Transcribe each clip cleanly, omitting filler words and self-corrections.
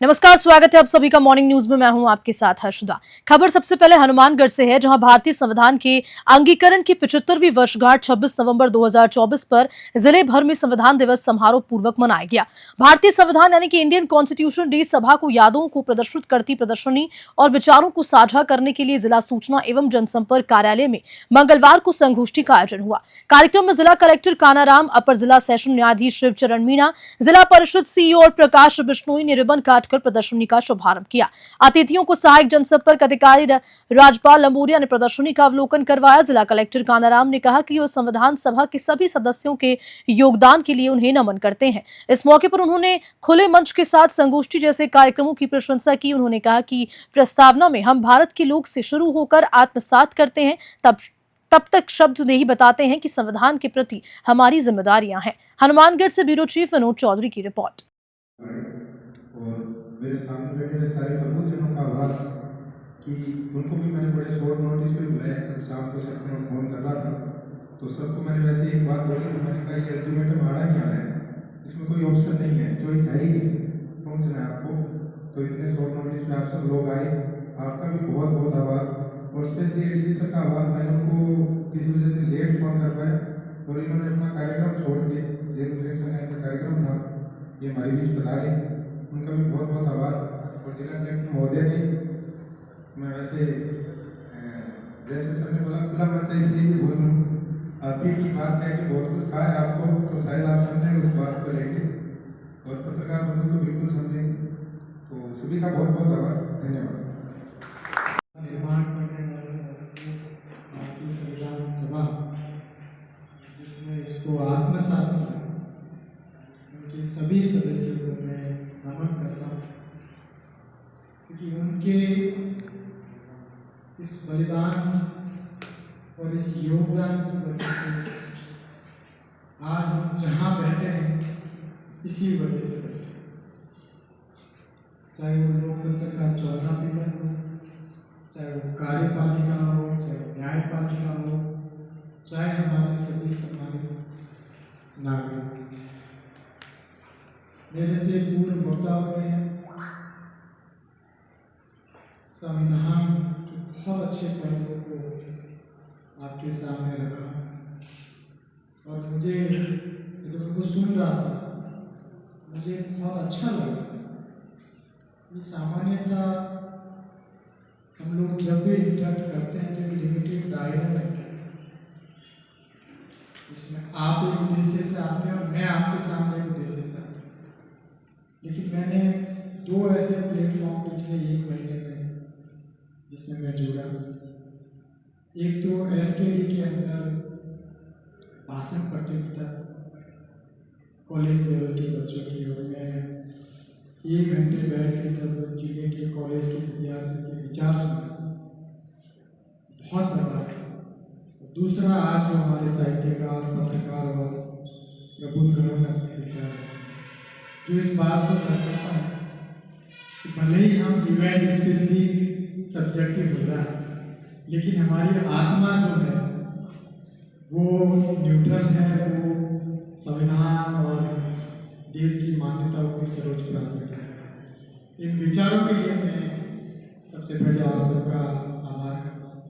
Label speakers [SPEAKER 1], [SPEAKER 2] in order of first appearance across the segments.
[SPEAKER 1] नमस्कार, स्वागत है आप सभी का मॉर्निंग न्यूज में। मैं हूं आपके साथ हर्षदा। खबर सबसे पहले हनुमानगढ़ से है, जहां भारतीय संविधान के अंगीकरण की 75वीं वर्षगांठ 26 नवंबर 2024 पर जिले भर में संविधान दिवस समारोह पूर्वक मनाया गया। भारतीय संविधान यानी कि इंडियन कॉन्स्टिट्यूशन डे सभा को यादों को प्रदर्शित करती प्रदर्शनी और विचारों को साझा करने के लिए जिला सूचना एवं जनसंपर्क कार्यालय में मंगलवार को संगोष्ठी का आयोजन हुआ। कार्यक्रम में जिला कलेक्टर कानाराम, अपर जिला सेशन न्यायाधीश शिवचरण मीणा, जिला परिषद सीईओ और प्रकाश बिश्नोई ने रिबन काट कर प्रदर्शनी का शुभारंभ किया। अतिथियों को सहायक जनसंपर्क अधिकारी राजपाल लंबोरिया ने प्रदर्शनी का अवलोकन करवाया। जिला कलेक्टर कानाराम ने कहा कि वो संविधान सभा के सभी सदस्यों के योगदान के लिए उन्हें नमन करते हैं। इस मौके पर उन्होंने खुले मंच के साथ संगोष्ठी जैसे कार्यक्रमों की प्रशंसा की। उन्होंने कहा कि प्रस्तावना में हम भारत के लोग से शुरू होकर आत्मसात करते हैं, तब तक शब्द नहीं बताते हैं कि संविधान के प्रति हमारी जिम्मेदारियां हैं। हनुमानगढ़ से ब्यूरो चीफ विनोद चौधरी की रिपोर्ट।
[SPEAKER 2] और मेरे सामने बैठे हुए सारे प्रबुद्धजनों का आभार कि उनको भी मैंने बड़े शॉर्ट नोटिस पे बुलाया। कल शाम को सबको मैं फ़ोन कर रहा था तो सबको मैंने वैसे एक बात बोली तो मैंने कहा ये अल्टीमेटम आना ही आना है, इसमें कोई ऑप्शन नहीं है, चॉइस है ही नहीं, पहुँचना है आपको। तो इतने शॉर्ट नोटिस पे आप सब लोग आए, आपका भी बहुत बहुत आभार। और स्पेशली एडीजी सर का आभार, मैंने उनको किसी वजह से लेट फ़ोन कर पाया और इन्होंने अपना कार्यक्रम छोड़ के कार्यक्रम था ये हमारे बीच बता रहे, उनका भी बहुत बहुत आभार। और जिला कलेक्टर महोदय ने, मैं वैसे जैसे सर ने बोला खुला मंच है इसलिए भी बोल रहा हूँ, आपकी की बात कह के बहुत कुछ कहा है आपको, तो शायद आप समझें उस बात को लेके, और पत्रकार बंधु तो बिल्कुल समझेंगे। तो सभी का बहुत बहुत आभार, धन्यवाद।
[SPEAKER 3] निर्माण करने वाले भारतीय संविधान सभा जिसने इसको आत्मसात किया, उनके सभी सदस्यों को मैं नमन करता हूँ, क्योंकि उनके इस बलिदान और इस योगदान की वजह से आज हम जहाँ बैठे हैं इसी वजह से बैठे, चाहे वो लोकतंत्र का चौथा पिलर हो, चाहे वो कार्यपालिका हो, चाहे न्यायपालिका हो, चाहे हमारे सभी सम्मानित नागरिक। मेरे से पूर्व वक्ताओं ने संविधान के बहुत अच्छे पहलुओं को आपके सामने रखा, और मुझे जब उनको सुन रहा था मुझे बहुत अच्छा लगा। ये सामान्यतः हम लोग जब भी इंटरेक्ट करते हैं तो एक लिमिटेड दायरे में, जिसमें आप एक उद्देश्य से आते हैं और मैं आपके सामने एक उद्देश्य से आता हूँ, लेकिन मैंने दो ऐसे प्लेटफॉर्म पिछले एक महीने में जिसमें मैं जुड़ा। एक तो एसकेडी के अंदर भाषण प्रतियोगिता कॉलेज लेवल के बच्चों की, और मैं 1 घंटे बैठ के सब जिले के कॉलेज के विद्यार्थियों के विचार सुना, बहुत बड़ा। दूसरा आज जो हमारे साहित्यकार, पत्रकार और प्रबुद्धजनों ने अपने विचार जो इस बात को दर्शाता है कि भले ही हम इवेंट स्पेसिफिक सब्जेक्टिव हो जाए, लेकिन हमारी आत्मा जो है वो न्यूट्रल है, वो संविधान और देश की मान्यताओं को सर्वोच्च प्राथमिकता है। इन विचारों के लिए मैं सबसे पहले आप सबका आभार करता हूँ।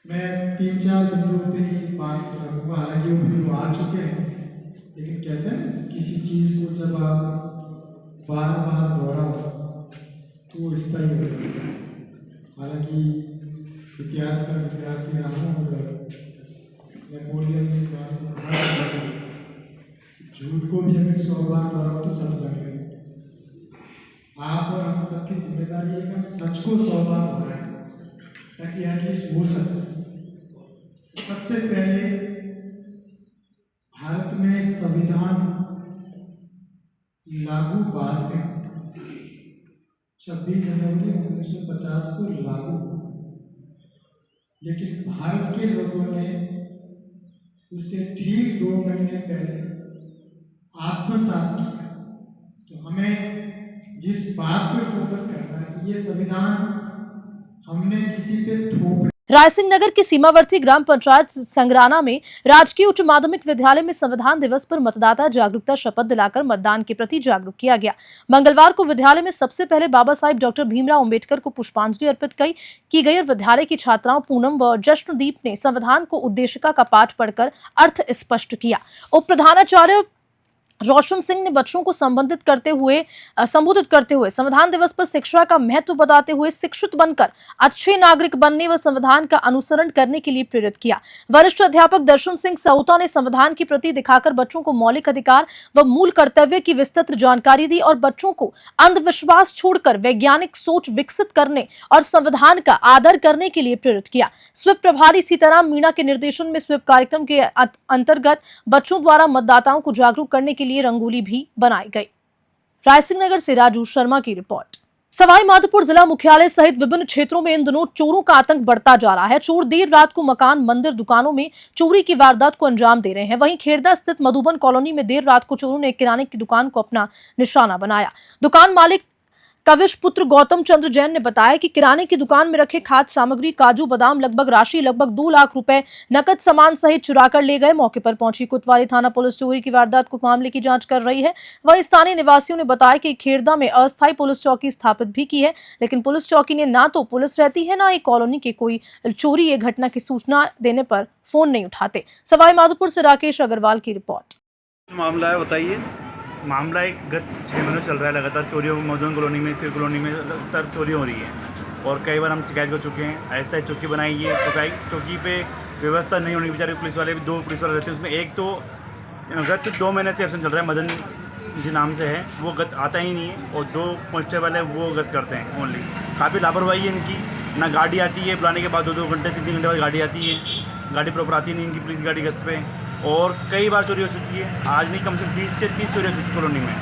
[SPEAKER 3] मैं 3-4 बिंदुओं पे ही बात रखूँगा, हालांकि वो बिंदु आ चुके हैं, लेकिन कहते हैं किसी चीज़ को जब आप बार बार दोहराओ तो स्थायी हो जाता है। हालांकि इतिहास का विद्यार्थी रहा हूँ, नेपोलियन ने इस बात को कहा, झूठ को भी अगर 100 बार दोहराओ तो सच लगेगा। आप और हम सबकी जिम्मेदारी है कि हम सच को 100 बार दोहराएं ताकि एटलीस्ट वो सच है। सबसे पहले भारत में संविधान लागू बाद में 26 जनवरी 1950 को लागू, लेकिन भारत के लोगों ने उससे ठीक 2 महीने पहले आत्मसात किया। तो हमें जिस बात पे फोकस करना है कि ये संविधान हमने किसी पे थोप
[SPEAKER 1] रायसिंह नगर की सीमावर्ती ग्राम पंचायत संगराना में राजकीय उच्च माध्यमिक विद्यालय में संविधान दिवस पर मतदाता जागरूकता शपथ दिलाकर मतदान के प्रति जागरूक किया गया। मंगलवार को विद्यालय में सबसे पहले बाबा साहिब डॉक्टर भीमराव अंबेडकर को पुष्पांजलि अर्पित की गई और विद्यालय की छात्राओं पूनम व जश्नदीप ने संविधान को उद्देशिका का पाठ पढ़कर अर्थ स्पष्ट किया। उप प्रधानाचार्य रोशन सिंह ने बच्चों को संबोधित करते हुए संविधान दिवस पर शिक्षा का महत्व बताते हुए शिक्षित बनकर अच्छे नागरिक बनने व संविधान का अनुसरण करने के लिए प्रेरित किया। वरिष्ठ अध्यापक दर्शन सिंह सऊता ने संविधान की प्रति दिखाकर बच्चों को मौलिक अधिकार व मूल कर्तव्य की विस्तृत जानकारी दी और बच्चों को अंधविश्वास छोड़कर वैज्ञानिक सोच विकसित करने और संविधान का आदर करने के लिए प्रेरित किया। स्वीप प्रभारी सीताराम मीणा के निर्देशन में स्वीप कार्यक्रम के अंतर्गत बच्चों द्वारा मतदाताओं को जागरूक करने के लिए रंगोली भी बनाई गई। रायसिंह नगर से राजू शर्मा की रिपोर्ट। सवाई माधोपुर जिला मुख्यालय सहित विभिन्न क्षेत्रों में इन दिनों चोरों का आतंक बढ़ता जा रहा है। चोर देर रात को मकान, मंदिर, दुकानों में चोरी की वारदात को अंजाम दे रहे हैं। वहीं खेड़दा स्थित मधुबन कॉलोनी में देर रात को चोरों ने एक किराने की दुकान को अपना निशाना बनाया। दुकान मालिक कविश पुत्र गौतम चंद्र जैन ने बताया कि किराने की दुकान में रखे खाद्य सामग्री, काजू बादाम लगभग 2 लाख रुपए नकद सामान सहित चुरा कर ले गए। मौके पर पहुंची कोतवाली थाना पुलिस चोरी की वारदात को मामले की जांच कर रही है। वहीं स्थानीय निवासियों ने बताया कि खेड़दा में अस्थायी पुलिस चौकी स्थापित भी की है, लेकिन पुलिस चौकी ने ना तो पुलिस रहती है, ना ही कॉलोनी के कोई चोरी या घटना की सूचना देने पर फोन नहीं उठाते। सवाई माधोपुर से राकेश अग्रवाल की रिपोर्ट।
[SPEAKER 4] मामला है बताइए। मामला एक गत 6 महीनों चल रहा है, लगातार चोरियों मधुबन कॉलोनी में, सिर कॉलोनी में लगातार चोरी हो रही है और कई बार हम शिकायत कर चुके हैं। ऐसा चौकी बनाई है, चौकी पे व्यवस्था नहीं होने के बेचारे पुलिस वाले भी 2 पुलिस वाले रहते हैं। उसमें एक तो गत 2 महीने से एब्सेंट चल रहा है, मदन जी नाम से है, वो गत आता ही नहीं है और 2 कांस्टेबल है वो गश्त करते हैं ओनली। काफ़ी लापरवाही है इनकी, ना गाड़ी आती है, बुलाने के बाद 2-2 घंटे 3-3 घंटे बाद गाड़ी आती है, गाड़ी प्रॉपर आती नहीं इनकी पुलिस गाड़ी गश्त पे, और कई बार चोरी हो चुकी है। आज नहीं कम से कम 20 से 30 चोरी हो चुकी कॉलोनी में।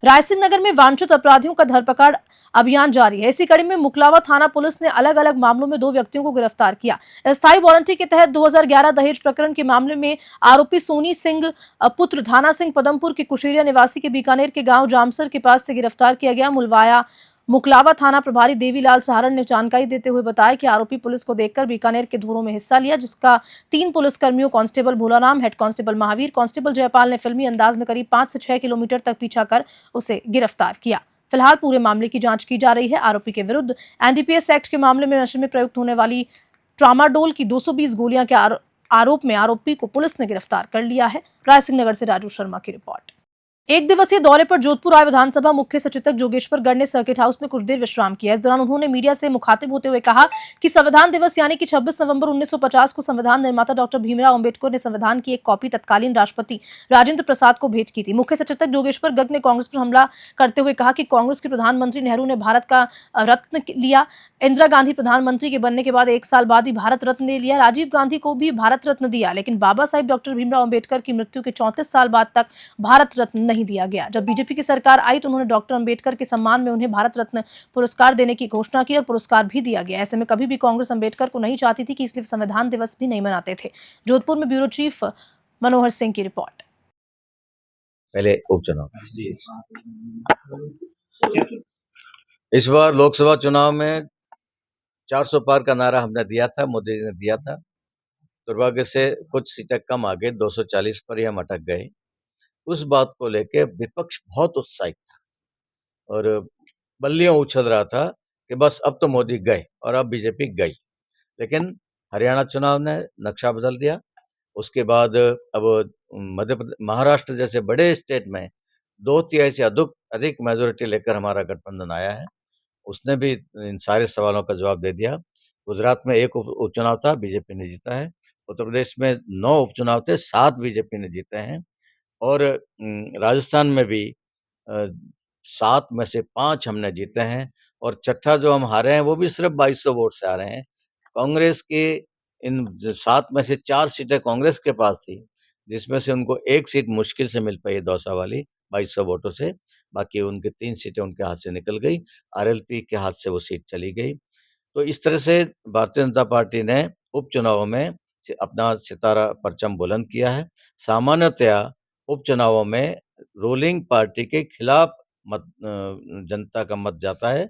[SPEAKER 1] रायसिंह नगर में वांछित अपराधियों का धरपकड़ अभियान जारी है। इसी कड़ी में मुकलावा थाना पुलिस ने अलग अलग मामलों में 2 व्यक्तियों को गिरफ्तार किया। स्थायी वारंटी के तहत 2011 दहेज प्रकरण के मामले में आरोपी सोनी सिंह पुत्र धाना सिंह पदमपुर के कुशेरिया निवासी के बीकानेर के गांव जामसर के पास से गिरफ्तार किया गया। मुकलावा थाना प्रभारी देवीलाल सहारण ने जानकारी देते हुए बताया कि आरोपी पुलिस को देखकर बीकानेर के धोरों में हिस्सा लिया, जिसका 3 पुलिसकर्मियों constable Bholaram, head constable Mahavir, constable Jaipal ने फिल्मी अंदाज में करीब 5 से 6 किलोमीटर तक पीछा कर उसे गिरफ्तार किया। फिलहाल पूरे मामले की जांच की जा रही है। आरोपी के विरुद्ध एनडीपीएस एक्ट के मामले में नशे में प्रयुक्त होने वाली ट्रामाडोल की 220 गोलियां के आरोप में आरोपी को पुलिस ने गिरफ्तार कर लिया है। रायसिंह नगर से राजू शर्मा की रिपोर्ट। एक दिवसीय दौरे पर जोधपुर आए विधानसभा मुख्य सचेतक जोगेश्वर गर्ग ने सर्किट हाउस में कुछ देर विश्राम किया। इस दौरान उन्होंने मीडिया से मुखातिब होते हुए कहा कि संविधान दिवस यानी कि 26 नवंबर 1950 को संविधान निर्माता डॉक्टर भीमराव अंबेडकर ने संविधान की एक कॉपी तत्कालीन राष्ट्रपति राजेंद्र प्रसाद को भेंट की थी। मुख्य सचेतक जोगेश्वर गर्ग ने कांग्रेस पर हमला करते हुए कहा कि कांग्रेस के प्रधानमंत्री नेहरू ने भारत का रत्न लिया। इंदिरा गांधी प्रधानमंत्री के बनने के बाद 1 साल बाद ही भारत रत्न ले लिया। राजीव गांधी को भी भारत रत्न दिया, लेकिन बाबा साहिब डॉक्टर भीमराव अंबेडकर की मृत्यु के 34 साल बाद तक भारत रत्न नहीं दिया गया। जब बीजेपी की सरकार आई तो उन्होंने डॉक्टर अंबेडकर के सम्मान में उन्हें भारत रत्न पुरस्कार देने की घोषणा की और पुरस्कार भी दिया गया। ऐसे में कभी भी कांग्रेस अंबेडकर को नहीं चाहती थी कि इसलिए संविधान दिवस भी नहीं मनाते थे। जोधपुर में ब्यूरो चीफ मनोहर सिंह की रिपोर्ट।
[SPEAKER 5] पहले उपचुनाव, इस बार लोकसभा चुनाव में 400 पार का नारा हमने दिया था, मोदी जी ने दिया था। दुर्भाग्य से कुछ सीटें कम आ गई, 240 पर ही हम अटक गए। उस बात को लेके विपक्ष बहुत उत्साहित था और बल्लियों उछल रहा था कि बस अब तो मोदी गए और अब बीजेपी गई। लेकिन हरियाणा चुनाव ने नक्शा बदल दिया। उसके बाद अब महाराष्ट्र जैसे बड़े स्टेट में 2/3 से अधिक मेजोरिटी लेकर हमारा गठबंधन आया है। उसने भी इन सारे सवालों का जवाब दे दिया। गुजरात में 1 उपचुनाव था, बीजेपी ने जीता है। उत्तर प्रदेश में 9 उपचुनाव थे, 7 बीजेपी ने जीते हैं और राजस्थान में भी 7 में से 5 हमने जीते हैं और छठा जो हम हारे हैं वो भी सिर्फ 2200 वोट से हारे हैं। कांग्रेस के इन 7 में से 4 सीटें कांग्रेस के पास थी, जिसमें से उनको 1 सीट मुश्किल से मिल पाई दौसा वाली 2200 वोटों से। बाकी उनके 3 सीटें उनके हाथ से निकल गई, आरएलपी के हाथ से वो सीट चली गई। तो इस तरह से भारतीय जनता पार्टी ने उपचुनावों में अपना सितारा परचम बुलंद किया है। सामान्यतया उपचुनावों में रूलिंग पार्टी के खिलाफ जनता का मत जाता है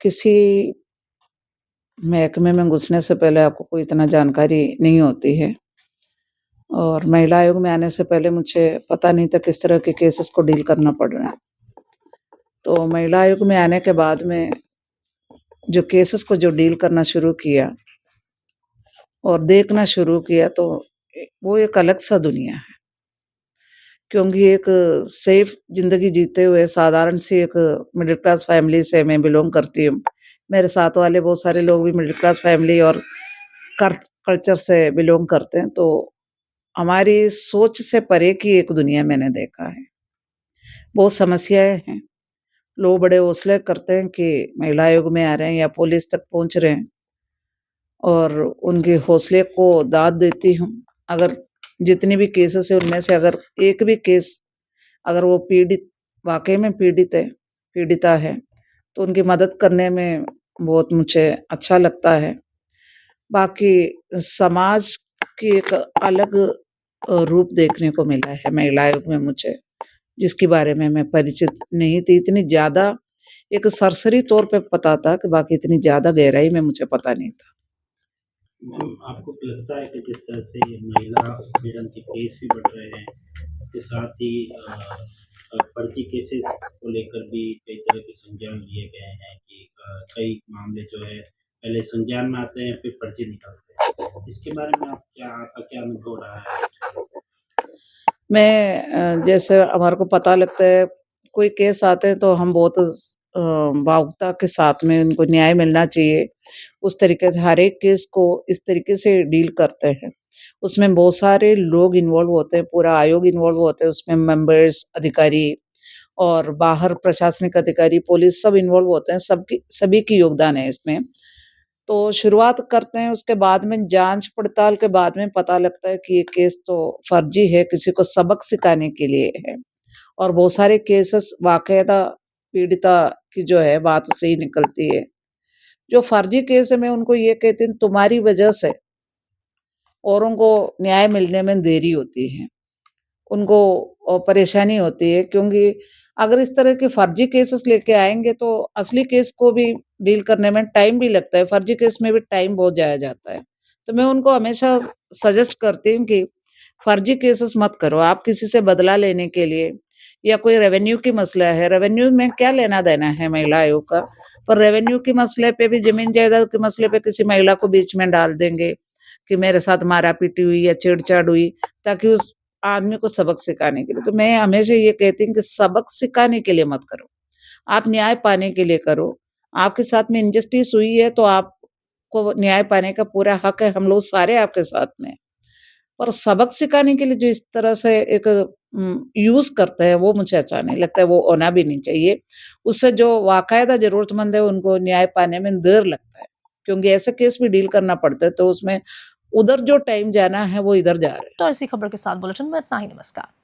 [SPEAKER 6] किसी महकमे में घुसने से पहले आपको कोई इतना जानकारी नहीं होती है और महिला आयोग में आने से पहले मुझे पता नहीं था किस तरह के केसेस को डील करना पड़ रहा है। तो महिला आयोग में आने के बाद में जो केसेस को जो डील करना शुरू किया और देखना शुरू किया तो वो एक अलग सा दुनिया है, क्योंकि एक सेफ जिंदगी जीते हुए साधारण सी एक मिडिल क्लास फैमिली से मैं बिलोंग करती हूँ। मेरे साथ वाले बहुत सारे लोग भी मिडिल क्लास फैमिली और कल्चर से बिलोंग करते हैं, तो हमारी सोच से परे की एक दुनिया मैंने देखा है। बहुत समस्याएं हैं, लोग बड़े हौसले करते हैं कि महिला आयोग में आ रहे हैं या पुलिस तक पहुंच रहे हैं और उनके हौसले को दाद देती हूँ। अगर जितनी भी केसेस है उनमें से अगर एक भी केस अगर वो पीड़ित वाकई में पीड़िता है तो उनकी मदद करने में बहुत मुझे अच्छा लगता है। बाकी समाज की एक अलग रूप देखने को मिला है महिला आयोग में मुझे, जिसके बारे में मैं परिचित नहीं थी। इतनी ज़्यादा एक सरसरी तौर पे पता था कि बाकी इतनी ज़्यादा गहराई में मुझे पता नहीं था।
[SPEAKER 7] मैम, आपको लगता है कि जिस तरह से महिला उत्पीड़न के केस भी बढ़ रहे हैं, उसके साथ ही फर्जी केसेस को लेकर भी कई तरह के संज्ञान लिए गए हैं कि कई मामले जो है पहले संज्ञान में आते हैं फिर फर्जी निकलते हैं, इसके बारे में आपका क्या अनुभव रहा है?
[SPEAKER 6] मैं जैसे हमारे को पता लगता है कोई केस आते हैं तो हम बहुत भावुकता के साथ में उनको न्याय मिलना चाहिए, उस तरीके से हर एक केस को इस तरीके से डील करते हैं। उसमें बहुत सारे लोग इन्वॉल्व होते हैं, पूरा आयोग इन्वॉल्व होते हैं, उसमें मेंबर्स, अधिकारी और बाहर प्रशासनिक अधिकारी, पुलिस सब इन्वॉल्व होते हैं, सभी की योगदान है इसमें। तो शुरुआत करते हैं, उसके बाद में जांच पड़ताल के बाद में पता लगता है कि ये केस तो फर्जी है, किसी को सबक सिखाने के लिए है और बहुत सारे केसेस वाक़ईदा पीड़िता की जो है बात सही निकलती है। जो फर्जी केस है मैं उनको ये कहती हूँ तुम्हारी वजह से औरों को न्याय मिलने में देरी होती है, उनको परेशानी होती है, क्योंकि अगर इस तरह के फर्जी केसेस लेके आएँगे तो असली केस को भी डील करने में टाइम भी लगता है, फर्जी केस में भी टाइम बहुत जाया जाता है। तो मैं उनको हमेशा सजेस्ट करती हूँ कि फर्जी केसेस मत करो। आप किसी से बदला लेने के लिए या कोई रेवेन्यू की मसला है, रेवेन्यू में क्या लेना-देना है महिला आयोग का, पर रेवेन्यू के मसले पे भी ज़मीन-जायदाद के मसले पे किसी महिला को बीच में डाल देंगे कि मेरे साथ मारा-पीटी हुई या छेड़-छाड़ हुई, ताकि उस आदमी को सबक सिखाने के लिए। तो मैं हमेशा ये कहती हूँ कि सबक सिखाने के लिए मत करो, आप न्याय पाने के लिए करो। आपके साथ में इनजस्टिस हुई है तो आपको न्याय पाने का पूरा हक है, हम लोग सारे आपके साथ में हैं। और सबक सिखाने के लिए जो इस तरह से एक यूज़ करते हैं वो मुझे अच्छा नहीं लगता है, वो होना भी नहीं चाहिए। उससे जो बाकायदा ज़रूरतमंद है उनको न्याय पाने में देर लगता है, क्योंकि ऐसे केस भी डील करना पड़ता है तो उसमें उधर जो टाइम जाना है वो इधर जा रहा है।
[SPEAKER 1] तो ऐसी खबर के साथ बुलेटिन में इतना ही। नमस्कार।